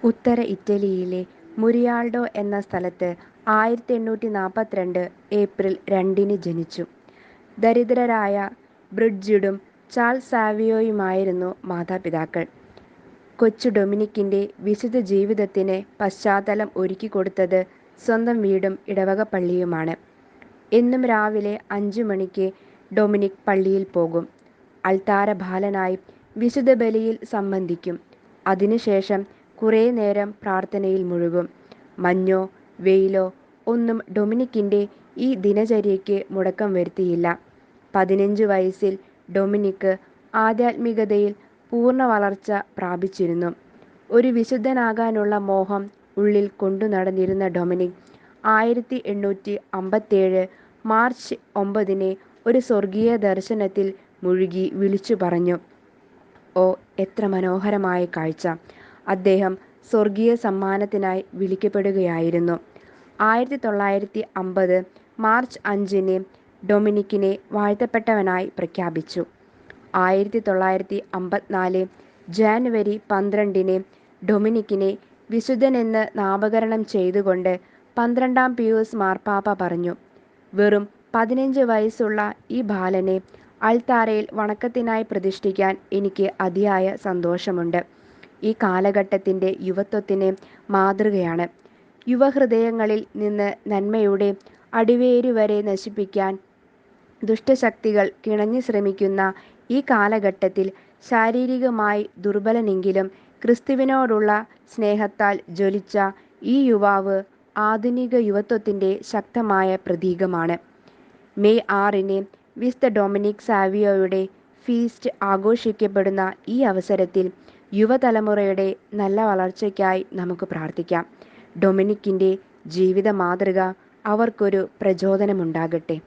ഉത്തര ഇറ്റലിയിലെ മുരിയാൾഡോ എന്ന സ്ഥലത്ത് 1842 ഏപ്രിൽ 2-ന് ജനിച്ചു. ദരിദ്രരായ ബ്രിഡ്ജിഡും ചാൾസ് സാവിയോയുമായിരുന്നു മാതാപിതാക്കൾ. കൊച്ചു ഡൊമിനിക്കിൻ്റെ വിശുദ്ധ ജീവിതത്തിന് പശ്ചാത്തലം ഒരുക്കിക്കൊടുത്തത് സ്വന്തം വീടും ഇടവകപ്പള്ളിയുമാണ്. എന്നും രാവിലെ 5 മണിക്ക് ഡൊമിനിക് പള്ളിയിൽ പോകും. അൾത്താരബാലനായി വിശുദ്ധ ബലിയിൽ സംബന്ധിക്കും. അതിനുശേഷം കുറേ നേരം പ്രാർത്ഥനയിൽ മുഴുകും. മഞ്ഞോ വെയിലോ ഒന്നും ഡൊമിനിക്കിൻ്റെ ഈ ദിനചര്യയ്ക്ക് മുടക്കം വരുത്തിയില്ല. 15 വയസ്സിൽ ഡൊമിനിക്ക് ആധ്യാത്മികതയിൽ പൂർണ്ണ വളർച്ച പ്രാപിച്ചിരുന്നു. ഒരു വിശുദ്ധനാകാനുള്ള മോഹം ഉള്ളിൽ കൊണ്ടുനടന്നിരുന്ന ഡൊമിനിക് 1857 മാർച്ച് 9-ന് ഒരു സ്വർഗീയ ദർശനത്തിൽ മുഴുകി വിളിച്ചു പറഞ്ഞു: "ഓ, എത്ര മനോഹരമായ കാഴ്ച! " അദ്ദേഹം സ്വർഗീയ സമ്മാനത്തിനായി വിളിക്കപ്പെടുകയായിരുന്നു. 1950 മാർച്ച് 5-ന് ഡൊമിനിക്കിനെ വാഴ്ത്തപ്പെട്ടവനായി പ്രഖ്യാപിച്ചു. 1954 ജാനുവരി 12-ന് ഡൊമിനിക്കിനെ വിശുദ്ധനെന്ന് നാമകരണം ചെയ്തുകൊണ്ട് 12-ാം പിയൂസ് മാർപ്പാപ്പ പറഞ്ഞു: "വെറും 15 വയസ്സുള്ള ഈ ബാലനെ അൾത്താരയിൽ വണക്കത്തിനായി പ്രതിഷ്ഠിക്കാൻ എനിക്ക് അതിയായ സന്തോഷമുണ്ട്. ഈ കാലഘട്ടത്തിൻ്റെ യുവത്വത്തിന് മാതൃകയാണ്. യുവഹൃദയങ്ങളിൽ നിന്ന് നന്മയുടെ അടിവേരുവരെ നശിപ്പിക്കാൻ ദുഷ്ടശക്തികൾ കിണഞ്ഞു ശ്രമിക്കുന്ന ഈ കാലഘട്ടത്തിൽ ശാരീരികമായി ദുർബലനെങ്കിലും ക്രിസ്തുവിനോടുള്ള സ്നേഹത്താൽ ജ്വലിച്ച ഈ യുവാവ് ആധുനിക യുവത്വത്തിൻ്റെ ശക്തമായ പ്രതീകമാണ്. " മെയ് 6-ന് വിശുദ്ധ ഡൊമിനിക് സാവിയോയുടെ ഫീസ്റ്റ് ആഘോഷിക്കപ്പെടുന്ന ഈ അവസരത്തിൽ യുവതലമുറയുടെ നല്ല വളർച്ചയ്ക്കായി നമുക്ക് പ്രാർത്ഥിക്കാം. ഡൊമിനിക്കിൻ്റെ ജീവിത മാതൃക അവർക്കൊരു പ്രചോദനമുണ്ടാകട്ടെ.